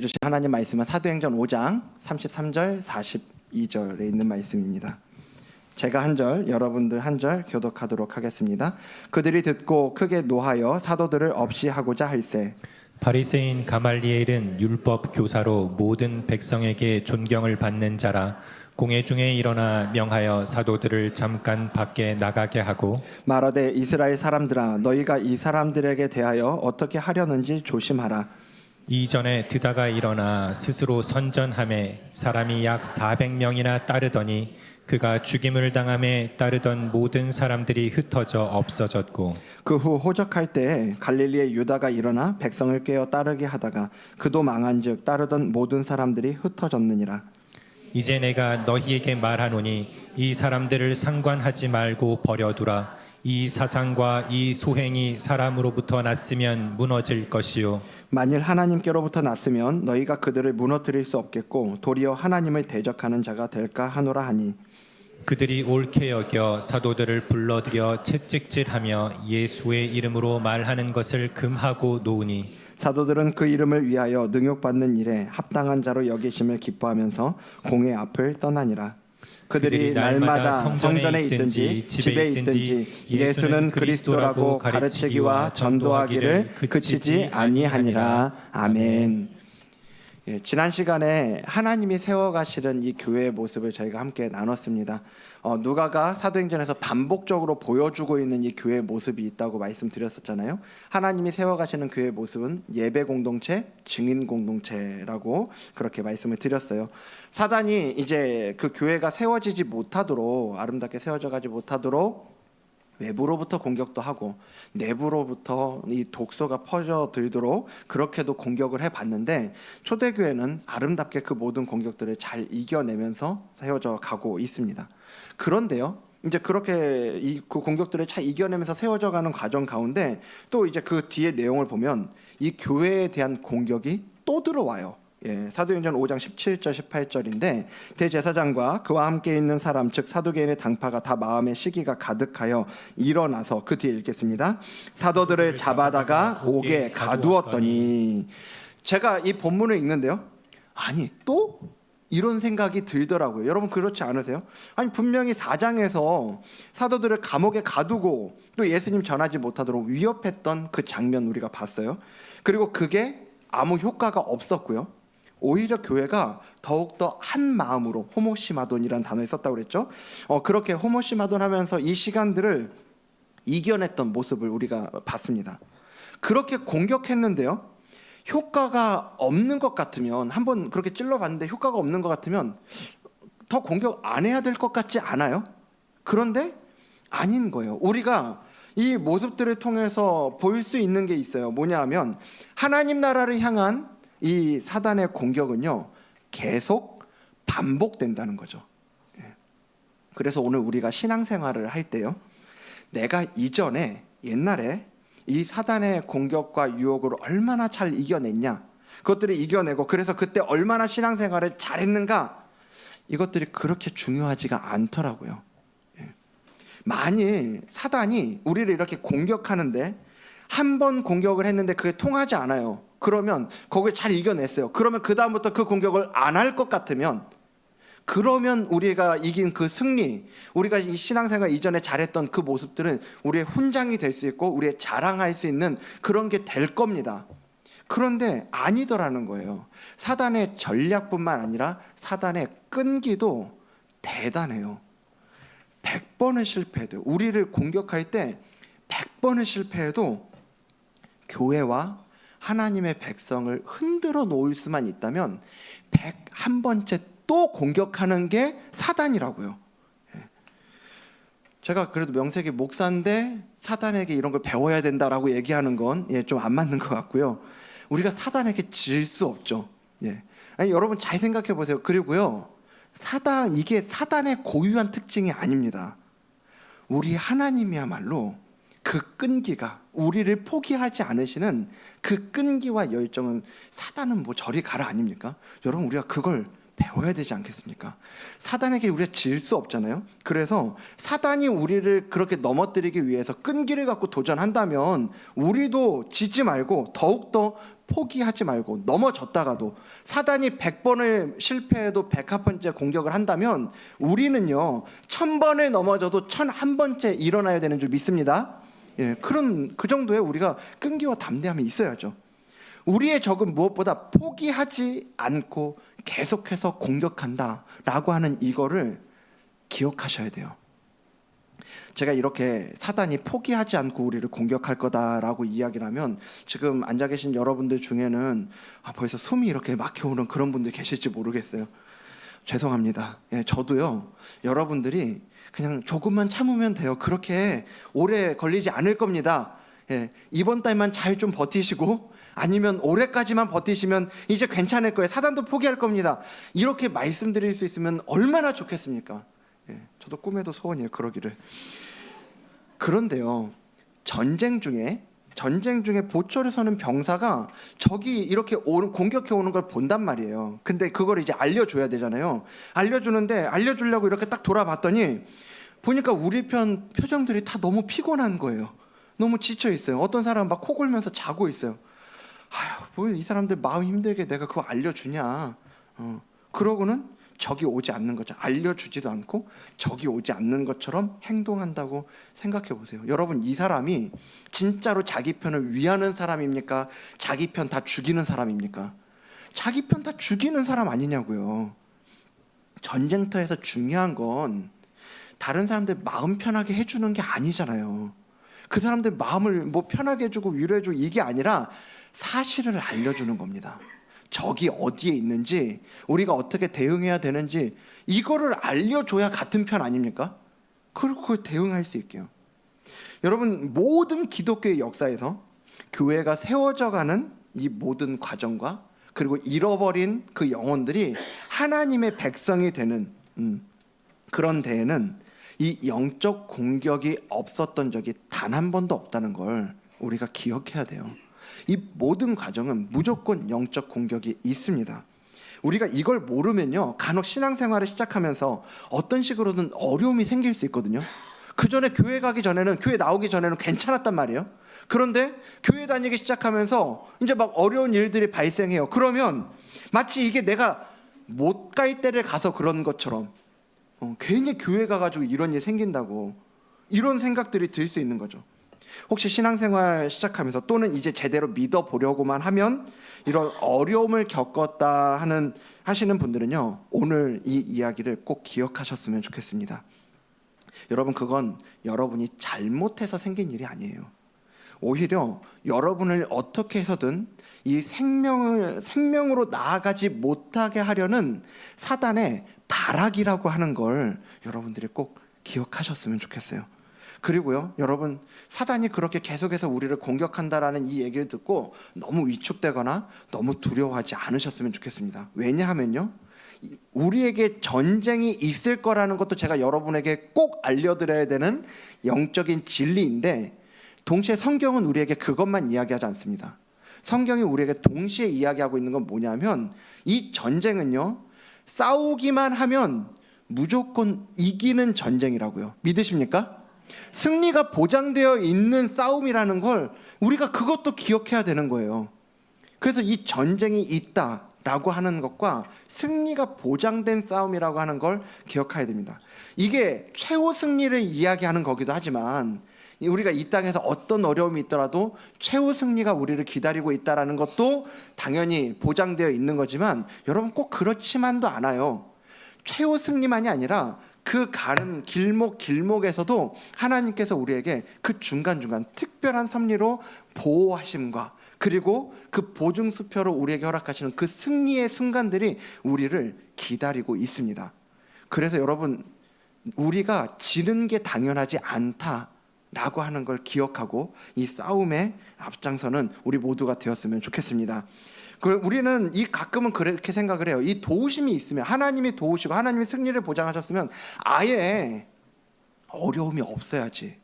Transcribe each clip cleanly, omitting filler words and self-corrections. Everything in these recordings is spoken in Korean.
주신 하나님 말씀은 사도행전 5장 33절 42절에 있는 말씀입니다. 제가 한 절, 여러분들 한 절 교독하도록 하겠습니다. 그들이 듣고 크게 노하여 사도들을 없이 하고자 할세. 바리새인 가말리엘은 율법 교사로 모든 백성에게 존경을 받는 자라. 공회 중에 일어나 명하여 사도들을 잠깐 밖에 나가게 하고 말하되 이스라엘 사람들아, 너희가 이 사람들에게 대하여 어떻게 하려는지 조심하라. 이전에 드다가 일어나 스스로 선전함에 사람이 약 400명이나 따르더니 그가 죽임을 당함에 따르던 모든 사람들이 흩어져 없어졌고 그 후 호적할 때에 갈릴리의 유다가 일어나 백성을 깨어 따르게 하다가 그도 망한즉 따르던 모든 사람들이 흩어졌느니라. 이제 내가 너희에게 말하노니 이 사람들을 상관하지 말고 버려두라. 이 사상과 이 소행이 사람으로부터 났으면 무너질 것이요 만일 하나님께로부터 났으면 너희가 그들을 무너뜨릴 수 없겠고 도리어 하나님을 대적하는 자가 될까 하노라 하니, 그들이 옳게 여겨 사도들을 불러들여 채찍질하며 예수의 이름으로 말하는 것을 금하고 놓으니 사도들은 그 이름을 위하여 능욕받는 일에 합당한 자로 여기심을 기뻐하면서 공회 앞을 떠나니라. 그들이 날마다 성전에 있든지 집에 있든지 예수는 그리스도라고 가르치기와 전도하기를 그치지 아니하니라. 아멘. 지난 시간에 하나님이 세워가시는 이 교회의 모습을 저희가 함께 나눴습니다. 누가가 사도행전에서 반복적으로 보여주고 있는 이 교회의 모습이 있다고 말씀드렸었잖아요. 하나님이 세워가시는 교회의 모습은 예배 공동체, 증인 공동체라고 그렇게 말씀을 드렸어요. 사단이 이제 그 교회가 세워지지 못하도록, 아름답게 세워져 가지 못하도록 외부로부터 공격도 하고 내부로부터 이 독소가 퍼져들도록 그렇게도 공격을 해봤는데, 초대교회는 아름답게 그 모든 공격들을 잘 이겨내면서 세워져 가고 있습니다. 그런데요, 이제 그렇게 그 공격들을 잘 이겨내면서 세워져 가는 과정 가운데 또 이제 그 뒤에 내용을 보면 이 교회에 대한 공격이 또 들어와요. 사도행전 5장 17절 18절인데 대제사장과 그와 함께 있는 사람 즉 사두개인의 당파가 다 마음에 시기가 가득하여 일어나서, 그 뒤에 읽겠습니다. 사도들을 잡아다가 옥에 가두었더니. 제가 이 본문을 읽는데요, 아니 또? 이런 생각이 들더라고요. 여러분 그렇지 않으세요? 아니 분명히 4장에서 사도들을 감옥에 가두고 또 예수님 전하지 못하도록 위협했던 그 장면 우리가 봤어요. 그리고 그게 아무 효과가 없었고요. 오히려 교회가 더욱더 한 마음으로, 호모시마돈이라는 단어를 썼다고 그랬죠. 그렇게 호모시마돈 하면서 이 시간들을 이겨냈던 모습을 우리가 봤습니다. 그렇게 공격했는데요, 효과가 없는 것 같으면, 한번 그렇게 찔러봤는데 효과가 없는 것 같으면 더 공격 안 해야 될 것 같지 않아요? 그런데 아닌 거예요. 우리가 이 모습들을 통해서 보일 수 있는 게 있어요. 뭐냐 하면 하나님 나라를 향한 이 사단의 공격은요, 계속 반복된다는 거죠. 그래서 오늘 우리가 신앙생활을 할 때요, 내가 이전에 옛날에 이 사단의 공격과 유혹을 얼마나 잘 이겨냈냐, 그것들을 이겨내고 그래서 그때 얼마나 신앙생활을 잘했는가, 이것들이 그렇게 중요하지가 않더라고요. 만일 사단이 우리를 이렇게 공격하는데 한 번 공격을 했는데 그게 통하지 않아요. 그러면 거기를 잘 이겨냈어요. 그러면 그 다음부터 그 공격을 안 할 것 같으면, 그러면 우리가 이긴 그 승리, 우리가 이 신앙생활 이전에 잘했던 그 모습들은 우리의 훈장이 될 수 있고 우리의 자랑할 수 있는 그런 게 될 겁니다. 그런데 아니더라는 거예요. 사단의 전략뿐만 아니라 사단의 끈기도 대단해요. 100번을 실패해도, 우리를 공격할 때 100번을 실패해도 교회와 하나님의 백성을 흔들어 놓을 수만 있다면 101번째 또 공격하는 게 사단이라고요. 제가 그래도 명색이 목사인데 사단에게 이런 걸 배워야 된다라고 얘기하는 건 좀 안 맞는 것 같고요. 우리가 사단에게 질 수 없죠. 아니, 여러분 잘 생각해 보세요. 그리고요, 이게 사단의 고유한 특징이 아닙니다. 우리 하나님이야말로 그 끈기가, 우리를 포기하지 않으시는 그 끈기와 열정은, 사단은 뭐 저리 가라 아닙니까? 여러분 우리가 그걸 배워야 되지 않겠습니까? 사단에게 우리가 질 수 없잖아요. 그래서 사단이 우리를 그렇게 넘어뜨리기 위해서 끈기를 갖고 도전한다면 우리도 지지 말고 더욱더 포기하지 말고, 넘어졌다가도 사단이 100번을 실패해도 101번째 공격을 한다면 우리는요 1000번을 넘어져도 1001번째 일어나야 되는 줄 믿습니다. 예, 그 정도의 우리가 끈기와 담대함이 있어야죠. 우리의 적은 무엇보다 포기하지 않고 계속해서 공격한다라고 하는 이거를 기억하셔야 돼요. 제가 이렇게 사단이 포기하지 않고 우리를 공격할 거다라고 이야기를 하면 지금 앉아 계신 여러분들 중에는 벌써 숨이 이렇게 막혀오는 그런 분들 계실지 모르겠어요. 죄송합니다. 예, 저도요 여러분들이 그냥 조금만 참으면 돼요, 그렇게 오래 걸리지 않을 겁니다. 예, 이번 달만 잘 좀 버티시고 아니면 올해까지만 버티시면 이제 괜찮을 거예요. 사단도 포기할 겁니다. 이렇게 말씀드릴 수 있으면 얼마나 좋겠습니까? 예, 저도 꿈에도 소원이에요, 그러기를. 그런데요, 전쟁 중에 보초를 서는 병사가 적이 이렇게 공격해 오는 걸 본단 말이에요. 근데 그걸 이제 알려줘야 되잖아요. 알려주는데 알려주려고 이렇게 딱 돌아봤더니 보니까 우리 편 표정들이 다 너무 피곤한 거예요. 너무 지쳐 있어요. 어떤 사람은 막 코 골면서 자고 있어요. 아휴, 뭐 이 사람들 마음 힘들게 내가 그거 알려주냐. 그러고는 적이 오지 않는 거죠. 알려주지도 않고 적이 오지 않는 것처럼 행동한다고 생각해 보세요. 여러분, 이 사람이 진짜로 자기 편을 위하는 사람입니까? 자기 편 다 죽이는 사람입니까? 자기 편 다 죽이는 사람 아니냐고요. 전쟁터에서 중요한 건 다른 사람들 마음 편하게 해주는 게 아니잖아요. 그 사람들 마음을 뭐 편하게 해주고 위로해주고 이게 아니라 사실을 알려주는 겁니다. 적이 어디에 있는지, 우리가 어떻게 대응해야 되는지 이거를 알려줘야 같은 편 아닙니까? 그리고 그걸 대응할 수 있게요. 여러분, 모든 기독교의 역사에서 교회가 세워져가는 이 모든 과정과 그리고 잃어버린 그 영혼들이 하나님의 백성이 되는 그런 데에는 이 영적 공격이 없었던 적이 단 한 번도 없다는 걸 우리가 기억해야 돼요. 이 모든 과정은 무조건 영적 공격이 있습니다. 우리가 이걸 모르면요, 간혹 신앙생활을 시작하면서 어떤 식으로든 어려움이 생길 수 있거든요. 그 전에 교회 나오기 전에는 괜찮았단 말이에요. 그런데 교회 다니기 시작하면서 이제 막 어려운 일들이 발생해요. 그러면 마치 이게 내가 못 갈 때를 가서 그런 것처럼 괜히 교회 가가지고 이런 일 생긴다고, 이런 생각들이 들 수 있는 거죠. 혹시 신앙생활 시작하면서 또는 이제 제대로 믿어보려고만 하면 이런 어려움을 겪었다 하시는 분들은요, 오늘 이 이야기를 꼭 기억하셨으면 좋겠습니다. 여러분, 그건 여러분이 잘못해서 생긴 일이 아니에요. 오히려 여러분을 어떻게 해서든 이 생명으로 나아가지 못하게 하려는 사단의 발악이라고 하는 걸 여러분들이 꼭 기억하셨으면 좋겠어요. 그리고요, 여러분, 사단이 그렇게 계속해서 우리를 공격한다라는 이 얘기를 듣고 너무 위축되거나 너무 두려워하지 않으셨으면 좋겠습니다. 왜냐하면요, 우리에게 전쟁이 있을 거라는 것도 제가 여러분에게 꼭 알려드려야 되는 영적인 진리인데, 동시에 성경은 우리에게 그것만 이야기하지 않습니다. 성경이 우리에게 동시에 이야기하고 있는 건 뭐냐면, 이 전쟁은요, 싸우기만 하면 무조건 이기는 전쟁이라고요. 믿으십니까? 승리가 보장되어 있는 싸움이라는 걸 우리가 그것도 기억해야 되는 거예요. 그래서 이 전쟁이 있다라고 하는 것과 승리가 보장된 싸움이라고 하는 걸 기억해야 됩니다. 이게 최후 승리를 이야기하는 거기도 하지만 우리가 이 땅에서 어떤 어려움이 있더라도 최후 승리가 우리를 기다리고 있다는 것도 당연히 보장되어 있는 거지만, 여러분, 꼭 그렇지만도 않아요. 최후 승리만이 아니라 그 가는 길목에서도 하나님께서 우리에게 그 중간중간 특별한 섭리로 보호하심과 그리고 그 보증수표로 우리에게 허락하시는 그 승리의 순간들이 우리를 기다리고 있습니다. 그래서 여러분, 우리가 지는 게 당연하지 않다라고 하는 걸 기억하고 이 싸움에 앞장서는 우리 모두가 되었으면 좋겠습니다. 우리는 가끔은 그렇게 생각을 해요. 이 도우심이 있으면, 하나님이 도우시고 하나님이 승리를 보장하셨으면 아예 어려움이 없어야지,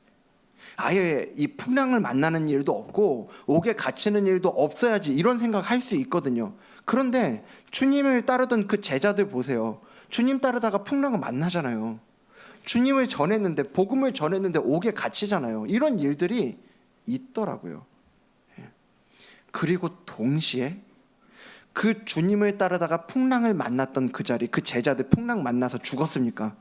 아예 이 풍랑을 만나는 일도 없고 옥에 갇히는 일도 없어야지, 이런 생각할 수 있거든요. 그런데 주님을 따르던 그 제자들 보세요. 주님 따르다가 풍랑을 만나잖아요. 주님을 전했는데, 복음을 전했는데 옥에 갇히잖아요. 이런 일들이 있더라고요. 그리고 동시에 그 주님을 따르다가 풍랑을 만났던 그 자리, 그 제자들 풍랑 만나서 죽었습니까?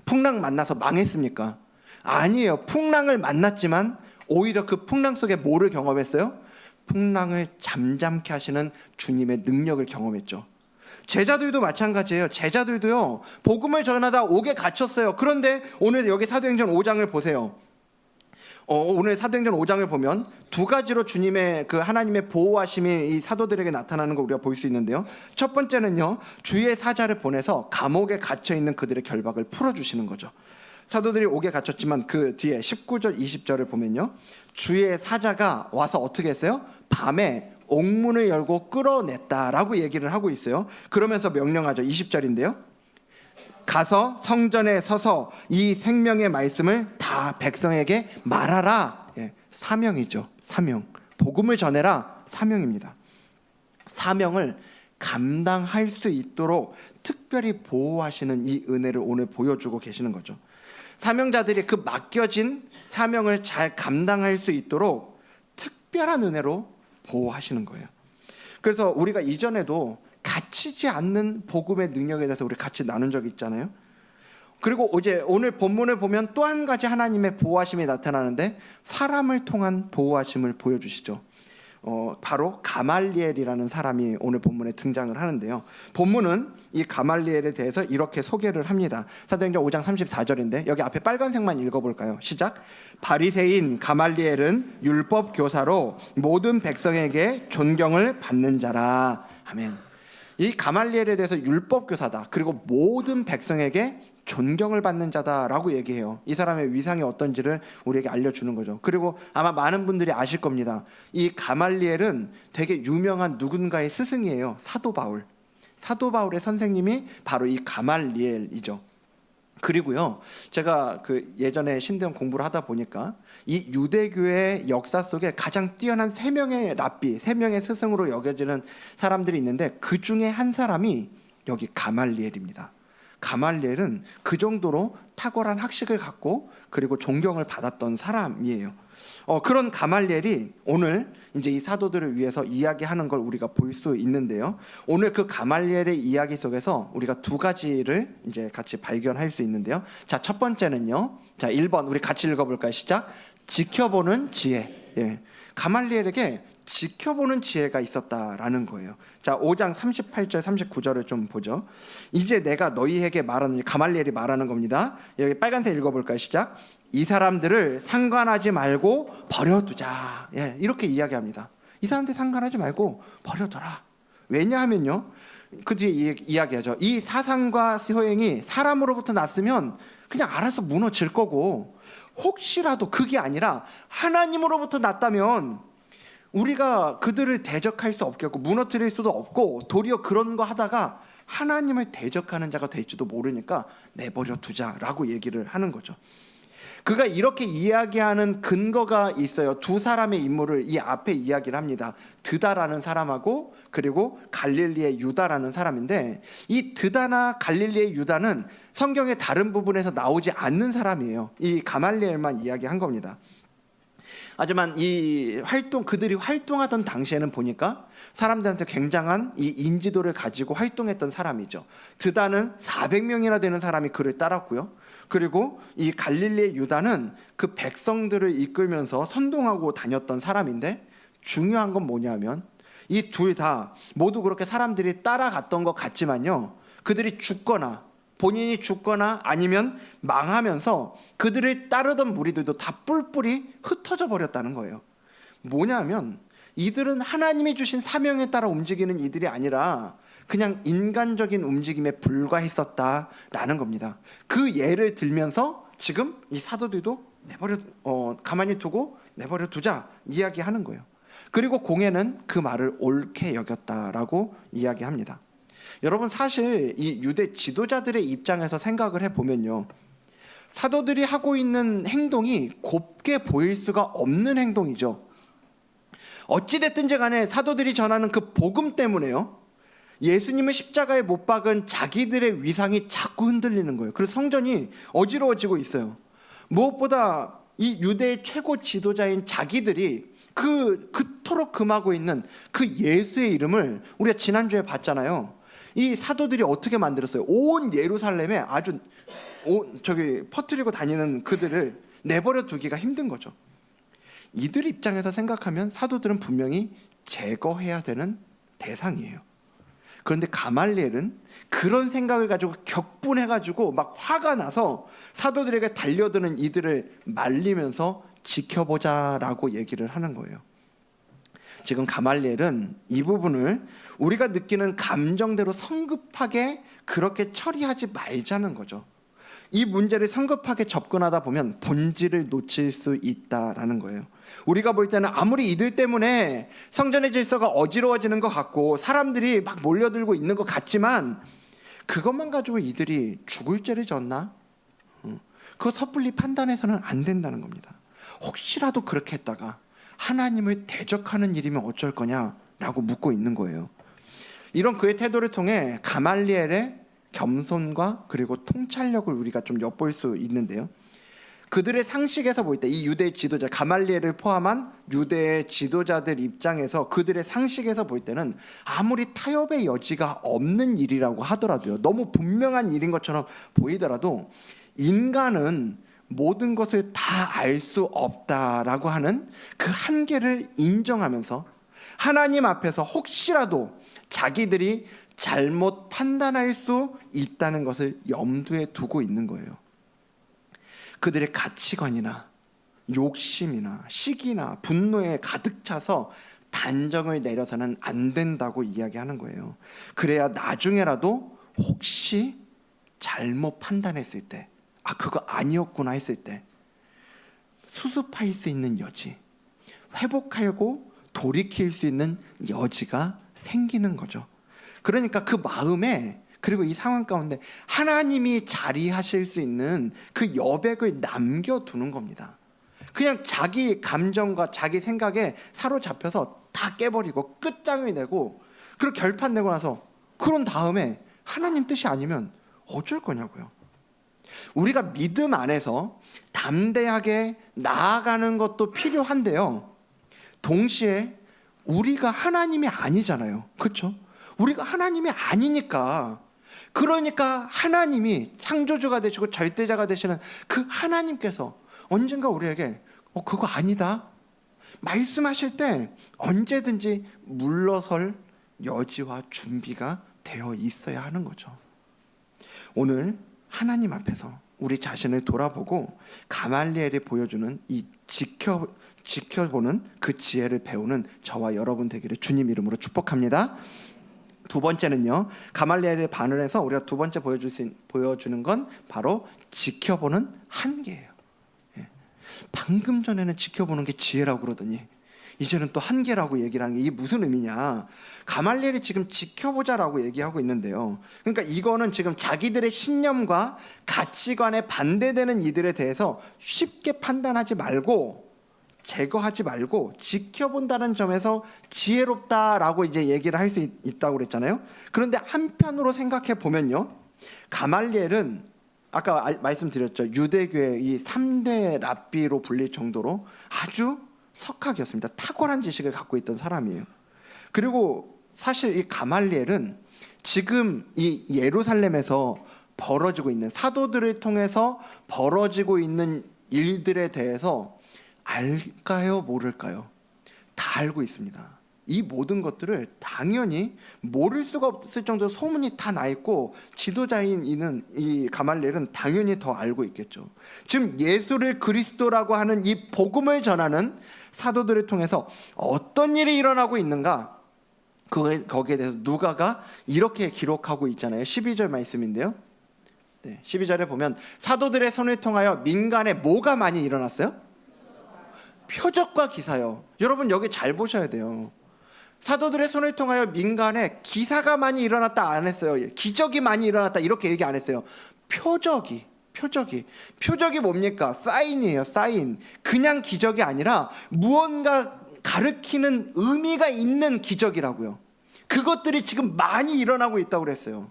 풍랑 만나서 망했습니까? 아니에요. 풍랑을 만났지만 오히려 그 풍랑 속에 뭐를 경험했어요? 풍랑을 잠잠케 하시는 주님의 능력을 경험했죠. 제자들도 마찬가지예요. 제자들도요, 복음을 전하다 옥에 갇혔어요. 그런데 오늘 여기 사도행전 5장을 보세요. 오늘 사도행전 5장을 보면 두 가지로 주님의 그 하나님의 보호하심이 이 사도들에게 나타나는 걸 우리가 볼 수 있는데요. 첫 번째는요, 주의 사자를 보내서 감옥에 갇혀 있는 그들의 결박을 풀어주시는 거죠. 사도들이 옥에 갇혔지만 그 뒤에 19절 20절을 보면요, 주의 사자가 와서 어떻게 했어요? 밤에 옥문을 열고 끌어냈다라고 얘기를 하고 있어요. 그러면서 명령하죠. 20절인데요. 가서 성전에 서서 이 생명의 말씀을 다 백성에게 말하라. 사명이죠. 사명. 복음을 전해라. 사명입니다. 사명을 감당할 수 있도록 특별히 보호하시는 이 은혜를 오늘 보여주고 계시는 거죠. 사명자들이 그 맡겨진 사명을 잘 감당할 수 있도록 특별한 은혜로 보호하시는 거예요. 그래서 우리가 이전에도 갇히지 않는 복음의 능력에 대해서 우리 같이 나눈 적이 있잖아요. 그리고 오늘 본문을 보면 또 한 가지 하나님의 보호하심이 나타나는데 사람을 통한 보호하심을 보여주시죠. 바로 가말리엘이라는 사람이 오늘 본문에 등장을 하는데요. 본문은 이 가말리엘에 대해서 이렇게 소개를 합니다. 사도행전 5장 34절인데 여기 앞에 빨간색만 읽어볼까요? 시작. 바리새인 가말리엘은 율법 교사로 모든 백성에게 존경을 받는 자라. 아멘. 이 가말리엘에 대해서 율법 교사다. 그리고 모든 백성에게 존경을 받는 자다라고 얘기해요. 이 사람의 위상이 어떤지를 우리에게 알려주는 거죠. 그리고 아마 많은 분들이 아실 겁니다. 이 가말리엘은 되게 유명한 누군가의 스승이에요. 사도 바울. 사도 바울의 선생님이 바로 이 가말리엘이죠. 그리고요, 제가 그 예전에 신대원 공부를 하다 보니까 이 유대교의 역사 속에 가장 뛰어난 세 명의 랍비, 세 명의 스승으로 여겨지는 사람들이 있는데 그 중에 한 사람이 여기 가말리엘입니다. 가말리엘은 그 정도로 탁월한 학식을 갖고 그리고 존경을 받았던 사람이에요. 그런 가말리엘이 오늘 이제 이 사도들을 위해서 이야기하는 걸 우리가 볼 수 있는데요. 오늘 그 가말리엘의 이야기 속에서 우리가 두 가지를 이제 같이 발견할 수 있는데요. 자, 첫 번째는요. 자, 1번 우리 같이 읽어볼까요? 시작. 지켜보는 지혜. 가말리엘에게 지켜보는 지혜가 있었다라는 거예요. 자, 5장 38절 39절을 좀 보죠. 이제 내가 너희에게 말하는, 가말리엘이 말하는 겁니다. 여기 빨간색 읽어볼까요? 시작. 이 사람들을 상관하지 말고 버려두자. 이렇게 이야기합니다. 이 사람들 상관하지 말고 버려둬라. 왜냐하면요, 그 뒤에 이야기하죠. 이 사상과 소행이 사람으로부터 났으면 그냥 알아서 무너질 거고, 혹시라도 그게 아니라 하나님으로부터 났다면 우리가 그들을 대적할 수 없겠고 무너뜨릴 수도 없고, 도리어 그런 거 하다가 하나님을 대적하는 자가 될지도 모르니까 내버려 두자라고 얘기를 하는 거죠. 그가 이렇게 이야기하는 근거가 있어요. 두 사람의 인물을 이 앞에 이야기를 합니다. 드다라는 사람하고 그리고 갈릴리의 유다라는 사람인데, 이 드다나 갈릴리의 유다는 성경의 다른 부분에서 나오지 않는 사람이에요. 이 가말리엘만 이야기한 겁니다. 하지만 그들이 활동하던 당시에는 보니까 사람들한테 굉장한 이 인지도를 가지고 활동했던 사람이죠. 드다는 400명이나 되는 사람이 그를 따랐고요. 그리고 이 갈릴리의 유다는 그 백성들을 이끌면서 선동하고 다녔던 사람인데, 중요한 건 뭐냐면 이 둘 다 모두 그렇게 사람들이 따라갔던 것 같지만요, 그들이 본인이 죽거나 아니면 망하면서 그들을 따르던 무리들도 다 뿔뿔이 흩어져 버렸다는 거예요. 뭐냐면 이들은 하나님이 주신 사명에 따라 움직이는 이들이 아니라 그냥 인간적인 움직임에 불과했었다라는 겁니다. 그 예를 들면서 지금 이 사도들도 가만히 두고 내버려 두자 이야기하는 거예요. 그리고 공회는 그 말을 옳게 여겼다라고 이야기합니다. 여러분, 사실 이 유대 지도자들의 입장에서 생각을 해보면요, 사도들이 하고 있는 행동이 곱게 보일 수가 없는 행동이죠. 어찌됐든지 간에 사도들이 전하는 그 복음 때문에요, 예수님을 십자가에 못 박은 자기들의 위상이 자꾸 흔들리는 거예요. 그래서 성전이 어지러워지고 있어요. 무엇보다 이 유대의 최고 지도자인 자기들이 그토록 금하고 있는 그 예수의 이름을 우리가 지난주에 봤잖아요. 이 사도들이 어떻게 만들었어요? 온 예루살렘에 아주 퍼뜨리고 다니는 그들을 내버려 두기가 힘든 거죠. 이들 입장에서 생각하면 사도들은 분명히 제거해야 되는 대상이에요. 그런데 가말리엘은 그런 생각을 가지고 격분해가지고 막 화가 나서 사도들에게 달려드는 이들을 말리면서 지켜보자라고 얘기를 하는 거예요. 지금 가말리엘은 이 부분을 우리가 느끼는 감정대로 성급하게 그렇게 처리하지 말자는 거죠. 이 문제를 성급하게 접근하다 보면 본질을 놓칠 수 있다라는 거예요. 우리가 볼 때는 아무리 이들 때문에 성전의 질서가 어지러워지는 것 같고 사람들이 막 몰려들고 있는 것 같지만 그것만 가지고 이들이 죽을 죄를 졌나? 그거 섣불리 판단해서는 안 된다는 겁니다. 혹시라도 그렇게 했다가 하나님을 대적하는 일이면 어쩔 거냐라고 묻고 있는 거예요. 이런 그의 태도를 통해 가말리엘의 겸손과 그리고 통찰력을 우리가 좀 엿볼 수 있는데요. 그들의 상식에서 볼 때 이 유대 지도자 가말리엘을 포함한 유대 지도자들 입장에서 그들의 상식에서 볼 때는 아무리 타협의 여지가 없는 일이라고 하더라도요, 너무 분명한 일인 것처럼 보이더라도 인간은 모든 것을 다 알 수 없다라고 하는 그 한계를 인정하면서 하나님 앞에서 혹시라도 자기들이 잘못 판단할 수 있다는 것을 염두에 두고 있는 거예요. 그들의 가치관이나 욕심이나 시기나 분노에 가득 차서 단정을 내려서는 안 된다고 이야기하는 거예요. 그래야 나중에라도 혹시 잘못 판단했을 때, 그거 아니었구나 했을 때 수습할 수 있는 여지, 회복하고 돌이킬 수 있는 여지가 생기는 거죠. 그러니까 그 마음에, 그리고 이 상황 가운데 하나님이 자리하실 수 있는 그 여백을 남겨두는 겁니다. 그냥 자기 감정과 자기 생각에 사로잡혀서 다 깨버리고 끝장을 내고 그리고 결판 내고 나서 그런 다음에 하나님 뜻이 아니면 어쩔 거냐고요. 우리가 믿음 안에서 담대하게 나아가는 것도 필요한데요, 동시에 우리가 하나님이 아니잖아요. 그렇죠? 우리가 하나님이 아니니까, 그러니까 하나님이 창조주가 되시고 절대자가 되시는 그 하나님께서 언젠가 우리에게 그거 아니다 말씀하실 때 언제든지 물러설 여지와 준비가 되어 있어야 하는 거죠. 오늘 하나님 앞에서 우리 자신을 돌아보고 가말리엘이 보여주는 이 지켜보는 그 지혜를 배우는 저와 여러분 되기를 주님 이름으로 축복합니다. 두 번째는요, 가말리엘의 반응에서 우리가 두 번째 보여주는 건 바로 지켜보는 한계예요. 방금 전에는 지켜보는 게 지혜라고 그러더니 이제는 또 한계라고 얘기를 하는 게 이게 무슨 의미냐. 가말리엘이 지금 지켜보자라고 얘기하고 있는데요, 그러니까 이거는 지금 자기들의 신념과 가치관에 반대되는 이들에 대해서 쉽게 판단하지 말고 제거하지 말고 지켜본다는 점에서 지혜롭다라고 이제 얘기를 할 수 있다고 그랬잖아요. 그런데 한편으로 생각해 보면요, 가말리엘은 아까 말씀드렸죠, 유대교의 이 3대 랍비로 불릴 정도로 아주 석학이었습니다. 탁월한 지식을 갖고 있던 사람이에요. 그리고 사실 이 가말리엘은 지금 이 예루살렘에서 벌어지고 있는, 사도들을 통해서 벌어지고 있는 일들에 대해서 알까요, 모를까요? 다 알고 있습니다. 이 모든 것들을 당연히 모를 수가 없을 정도로 소문이 다 나 있고, 지도자인 이 가말리엘은 당연히 더 알고 있겠죠. 지금 예수를 그리스도라고 하는 이 복음을 전하는 사도들을 통해서 어떤 일이 일어나고 있는가, 거기에 대해서 누가가 이렇게 기록하고 있잖아요. 12절 말씀인데요, 12절에 보면 사도들의 손을 통하여 민간에 뭐가 많이 일어났어요? 표적과 기사요. 여러분 여기 잘 보셔야 돼요. 사도들의 손을 통하여 민간에 기사가 많이 일어났다 안 했어요. 기적이 많이 일어났다 이렇게 얘기 안 했어요. 표적이 뭡니까? 사인이에요. 사인. 그냥 기적이 아니라 무언가 가르치는 의미가 있는 기적이라고요. 그것들이 지금 많이 일어나고 있다고 그랬어요.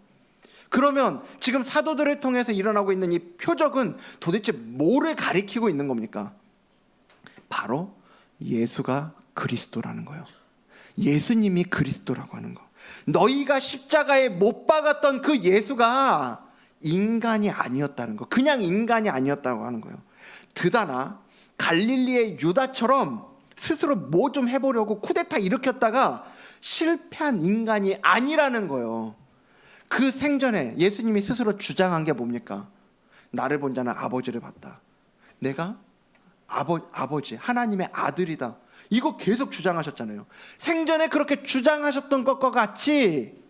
그러면 지금 사도들을 통해서 일어나고 있는 이 표적은 도대체 뭐를 가리키고 있는 겁니까? 바로 예수가 그리스도라는 거예요. 예수님이 그리스도라고 하는 거. 너희가 십자가에 못 박았던 그 예수가 인간이 아니었다는 거. 그냥 인간이 아니었다고 하는 거예요. 드다나 갈릴리의 유다처럼 스스로 뭐 좀 해보려고 쿠데타 일으켰다가 실패한 인간이 아니라는 거예요. 그 생전에 예수님이 스스로 주장한 게 뭡니까? 나를 본 자는 아버지를 봤다. 내가 아버지 하나님의 아들이다. 이거 계속 주장하셨잖아요. 생전에 그렇게 주장하셨던 것과 같이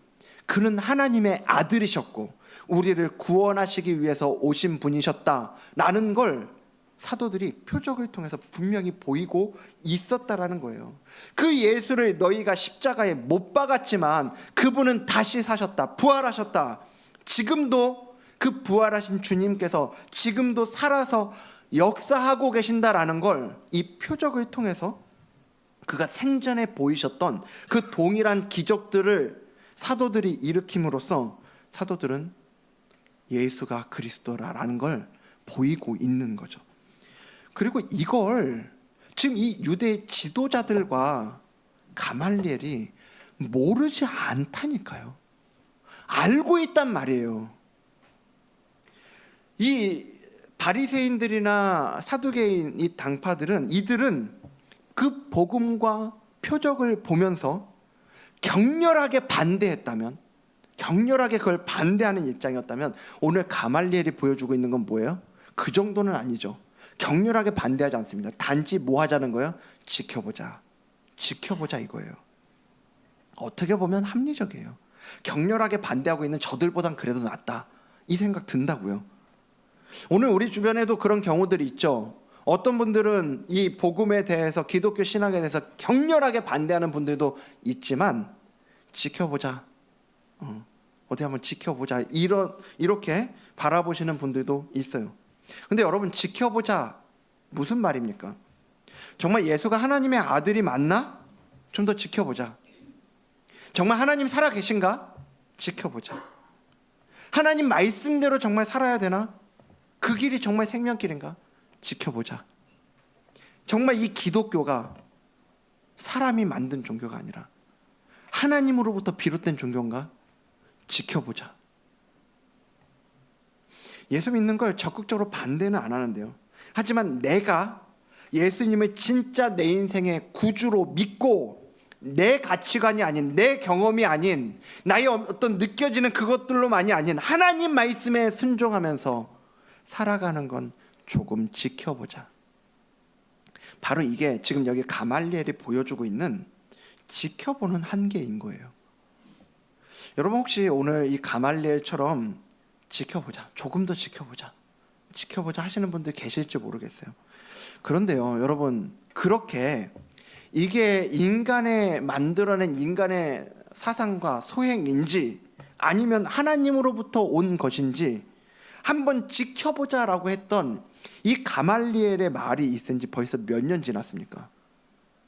그는 하나님의 아들이셨고 우리를 구원하시기 위해서 오신 분이셨다라는 걸 사도들이 표적을 통해서 분명히 보이고 있었다라는 거예요. 그 예수를 너희가 십자가에 못 박았지만 그분은 다시 사셨다, 부활하셨다. 지금도 그 부활하신 주님께서 지금도 살아서 역사하고 계신다라는 걸 이 표적을 통해서 그가 생전에 보이셨던 그 동일한 기적들을 사도들이 일으킴으로써 사도들은 예수가 그리스도라는 걸 보이고 있는 거죠. 그리고 이걸 지금 이 유대 지도자들과 가말리엘이 모르지 않다니까요. 알고 있단 말이에요. 이 바리새인들이나 사두개인 이 당파들은 이들은 그 복음과 표적을 보면서 격렬하게 반대했다면, 격렬하게 그걸 반대하는 입장이었다면 오늘 가말리엘이 보여주고 있는 건 뭐예요? 그 정도는 아니죠. 격렬하게 반대하지 않습니다. 단지 뭐 하자는 거예요? 지켜보자. 지켜보자 이거예요. 어떻게 보면 합리적이에요. 격렬하게 반대하고 있는 저들보단 그래도 낫다. 이 생각 든다고요. 오늘 우리 주변에도 그런 경우들이 있죠. 어떤 분들은 이 복음에 대해서 기독교 신학에 대해서 격렬하게 반대하는 분들도 있지만 지켜보자. 어디 한번 지켜보자. 이렇게 바라보시는 분들도 있어요. 근데 여러분 지켜보자 무슨 말입니까? 정말 예수가 하나님의 아들이 맞나? 좀 더 지켜보자. 정말 하나님 살아 계신가? 지켜보자. 하나님 말씀대로 정말 살아야 되나? 그 길이 정말 생명길인가? 지켜보자. 정말 이 기독교가 사람이 만든 종교가 아니라 하나님으로부터 비롯된 종교인가? 지켜보자. 예수 믿는 걸 적극적으로 반대는 안 하는데요. 하지만 내가 예수님을 진짜 내 인생의 구주로 믿고 내 가치관이 아닌, 내 경험이 아닌, 나의 어떤 느껴지는 그것들로만이 아닌 하나님 말씀에 순종하면서 살아가는 건 조금 지켜보자. 바로 이게 지금 여기 가말리엘이 보여주고 있는 지켜보는 한계인 거예요. 여러분 혹시 오늘 이 가말리엘처럼 지켜보자, 조금 더 지켜보자 하시는 분들 계실지 모르겠어요. 그런데요, 여러분 그렇게 이게 인간의 만들어낸 인간의 사상과 소행인지 아니면 하나님으로부터 온 것인지 한번 지켜보자라고 했던 이 가말리엘의 말이 있은 지 벌써 몇 년 지났습니까?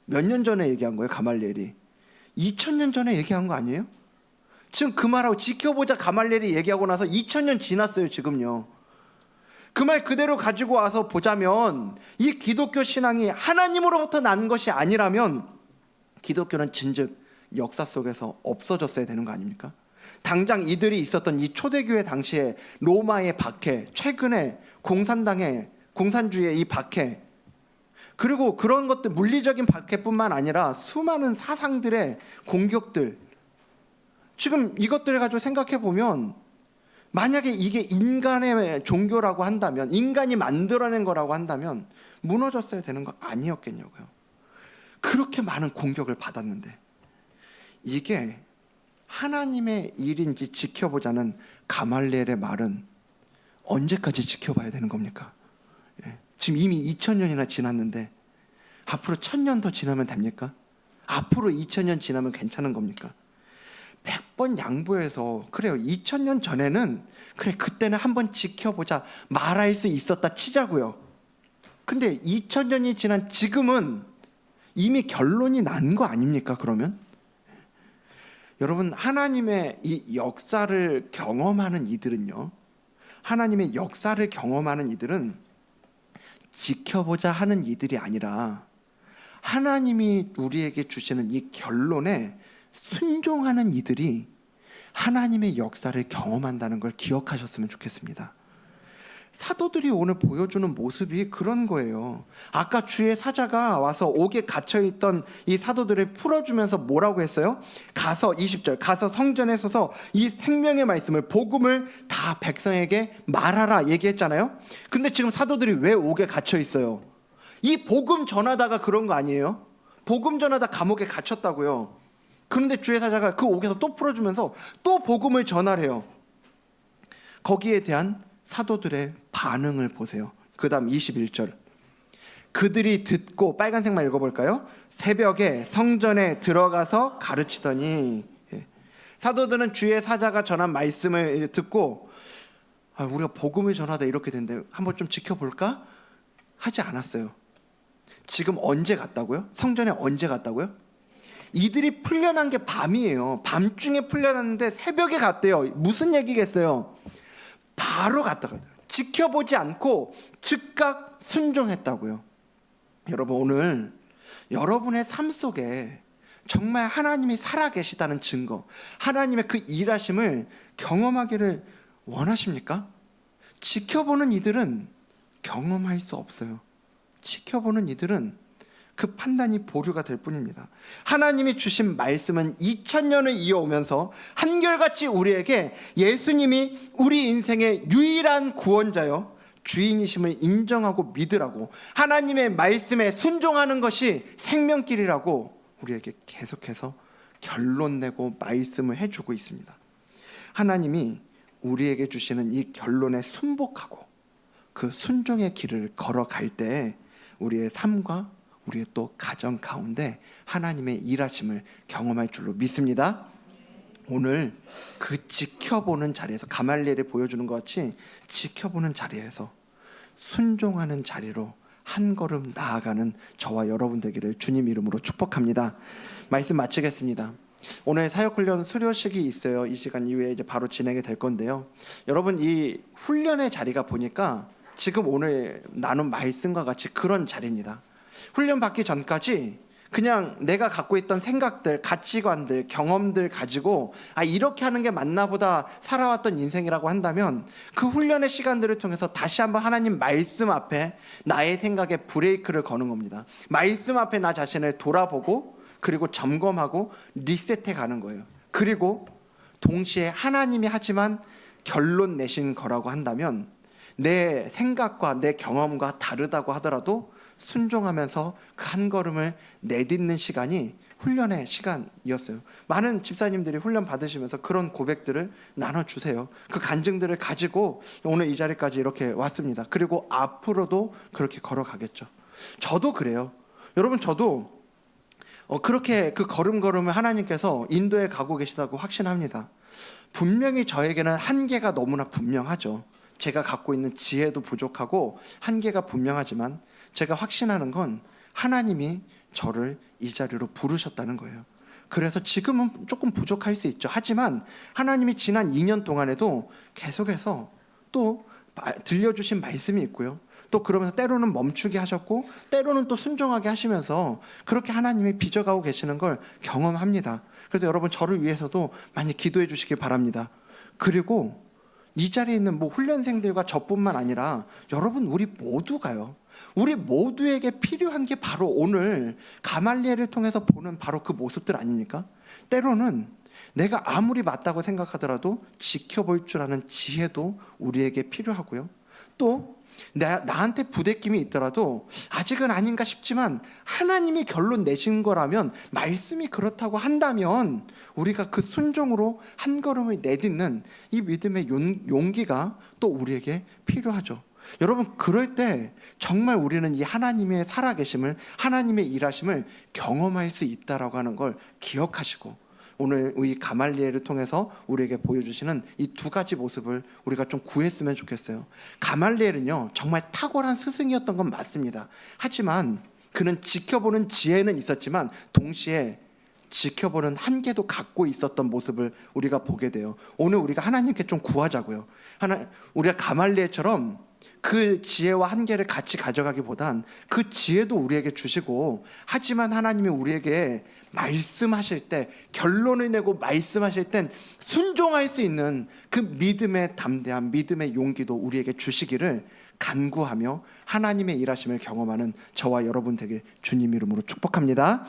몇 년 전에 얘기한 거예요, 가말리엘이? 2000년 전에 얘기한 거 아니에요? 지금 그 말하고 지켜보자 가말리엘이 얘기하고 나서 2000년 지났어요, 지금요. 그 말 그대로 가지고 와서 보자면 이 기독교 신앙이 하나님으로부터 난 것이 아니라면 기독교는 진즉 역사 속에서 없어졌어야 되는 거 아닙니까? 당장 이들이 있었던 이 초대교회 당시에 로마의 박해, 최근에 공산주의의 이 박해, 그리고 그런 것들 물리적인 박해뿐만 아니라 수많은 사상들의 공격들, 지금 이것들을 가지고 생각해 보면 만약에 이게 인간의 종교라고 한다면, 인간이 만들어낸 거라고 한다면 무너졌어야 되는 거 아니었겠냐고요. 그렇게 많은 공격을 받았는데 이게 하나님의 일인지 지켜보자는 가말리엘의 말은 언제까지 지켜봐야 되는 겁니까? 지금 이미 2000년이나 지났는데 앞으로 1000년 더 지나면 됩니까? 앞으로 2000년 지나면 괜찮은 겁니까? 100번 양보해서 그래요, 2000년 전에는 그래 그때는 한번 지켜보자 말할 수 있었다 치자고요. 근데 2000년이 지난 지금은 이미 결론이 난 거 아닙니까? 그러면 여러분, 하나님의 이 역사를 경험하는 이들은요, 하나님의 역사를 경험하는 이들은 지켜보자 하는 이들이 아니라 하나님이 우리에게 주시는 이 결론에 순종하는 이들이 하나님의 역사를 경험한다는 걸 기억하셨으면 좋겠습니다. 사도들이 오늘 보여주는 모습이 그런 거예요. 아까 주의 사자가 와서 옥에 갇혀있던 이 사도들을 풀어주면서 뭐라고 했어요? 가서 20절 가서 성전에 서서 이 생명의 말씀을, 복음을 다 백성에게 말하라 얘기했잖아요. 근데 지금 사도들이 왜 옥에 갇혀있어요? 이 복음 전하다가 그런 거 아니에요? 복음 전하다 감옥에 갇혔다고요. 그런데 주의 사자가 그 옥에서 또 풀어주면서 또 복음을 전하래요. 거기에 대한 사도들의 반응을 보세요. 그 다음 21절. 그들이 듣고, 빨간색만 읽어볼까요? 새벽에 성전에 들어가서 가르치더니, 사도들은 주의 사자가 전한 말씀을 듣고 우리가 복음을 전하다 이렇게 된대, 한번 좀 지켜볼까? 하지 않았어요. 지금 언제 갔다고요? 성전에 언제 갔다고요? 이들이 풀려난 게 밤이에요. 밤중에 풀려났는데 새벽에 갔대요. 무슨 얘기겠어요? 바로 갔다가 지켜보지 않고 즉각 순종했다고요. 여러분, 오늘 여러분의 삶 속에 정말 하나님이 살아계시다는 증거, 하나님의 그 일하심을 경험하기를 원하십니까? 지켜보는 이들은 경험할 수 없어요. 지켜보는 이들은 그 판단이 보류가 될 뿐입니다. 하나님이 주신 말씀은 2000년을 이어오면서 한결같이 우리에게 예수님이 우리 인생의 유일한 구원자요, 주인이심을 인정하고 믿으라고, 하나님의 말씀에 순종하는 것이 생명길이라고 우리에게 계속해서 결론 내고 말씀을 해주고 있습니다. 하나님이 우리에게 주시는 이 결론에 순복하고 그 순종의 길을 걸어갈 때 우리의 삶과 우리의 또 가정 가운데 하나님의 일하심을 경험할 줄로 믿습니다. 오늘 그 지켜보는 자리에서, 가말리엘이 보여주는 것 같이 지켜보는 자리에서 순종하는 자리로 한 걸음 나아가는 저와 여러분 되기를 주님 이름으로 축복합니다. 말씀 마치겠습니다. 오늘 사역훈련 수료식이 있어요. 이 시간 이후에 이제 바로 진행이 될 건데요. 여러분, 이 훈련의 자리가 보니까 지금 오늘 나눈 말씀과 같이 그런 자리입니다. 훈련 받기 전까지 그냥 내가 갖고 있던 생각들, 가치관들, 경험들 가지고 이렇게 하는 게 맞나 보다 살아왔던 인생이라고 한다면, 그 훈련의 시간들을 통해서 다시 한번 하나님 말씀 앞에 나의 생각에 브레이크를 거는 겁니다. 말씀 앞에 나 자신을 돌아보고 그리고 점검하고 리셋해 가는 거예요. 그리고 동시에 하나님이 하지만 결론 내신 거라고 한다면 내 생각과 내 경험과 다르다고 하더라도 순종하면서 그 한 걸음을 내딛는 시간이 훈련의 시간이었어요. 많은 집사님들이 훈련 받으시면서 그런 고백들을 나눠주세요. 그 간증들을 가지고 오늘 이 자리까지 이렇게 왔습니다. 그리고 앞으로도 그렇게 걸어가겠죠. 저도 그래요. 여러분, 저도 그렇게 그 걸음걸음을 하나님께서 인도에 가고 계시다고 확신합니다. 분명히 저에게는 한계가 너무나 분명하죠. 제가 갖고 있는 지혜도 부족하고 한계가 분명하지만 제가 확신하는 건 하나님이 저를 이 자리로 부르셨다는 거예요. 그래서 지금은 조금 부족할 수 있죠. 하지만 하나님이 지난 2년 동안에도 계속해서 또 들려주신 말씀이 있고요. 또 그러면서 때로는 멈추게 하셨고 때로는 또 순종하게 하시면서 그렇게 하나님이 빚어가고 계시는 걸 경험합니다. 그래서 여러분, 저를 위해서도 많이 기도해 주시기 바랍니다. 그리고 이 자리에 있는 훈련생들과 저뿐만 아니라 여러분, 우리 모두가요, 우리 모두에게 필요한 게 바로 오늘 가말리엘을 통해서 보는 바로 그 모습들 아닙니까? 때로는 내가 아무리 맞다고 생각하더라도 지켜볼 줄 아는 지혜도 우리에게 필요하고요. 또 나한테 부대낌이 있더라도 아직은 아닌가 싶지만 하나님이 결론 내신 거라면, 말씀이 그렇다고 한다면 우리가 그 순종으로 한 걸음을 내딛는 이 믿음의 용기가 또 우리에게 필요하죠. 여러분, 그럴 때 정말 우리는 이 하나님의 살아계심을, 하나님의 일하심을 경험할 수 있다라고 하는 걸 기억하시고, 오늘 이 가말리엘을 통해서 우리에게 보여주시는 이 두 가지 모습을 우리가 좀 구했으면 좋겠어요. 가말리엘은요, 정말 탁월한 스승이었던 건 맞습니다. 하지만 그는 지켜보는 지혜는 있었지만 동시에 지켜보는 한계도 갖고 있었던 모습을 우리가 보게 돼요. 오늘 우리가 하나님께 좀 구하자고요. 우리가 가말리엘처럼 그 지혜와 한계를 같이 가져가기보단 그 지혜도 우리에게 주시고, 하지만 하나님이 우리에게 말씀하실 때, 결론을 내고 말씀하실 땐 순종할 수 있는 그 믿음의 담대함, 믿음의 용기도 우리에게 주시기를 간구하며 하나님의 일하심을 경험하는 저와 여러분 되게 주님 이름으로 축복합니다.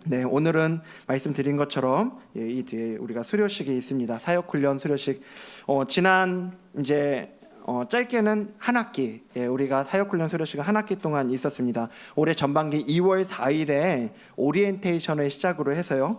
네, 오늘은 말씀드린 것처럼 이 뒤에 우리가 수료식이 있습니다. 사역훈련 수료식. 지난 이제 짧게는 한 학기, 우리가 사역훈련 수료식은 한 학기 동안 있었습니다. 올해 전반기 2월 4일에 오리엔테이션을 시작으로 해서요,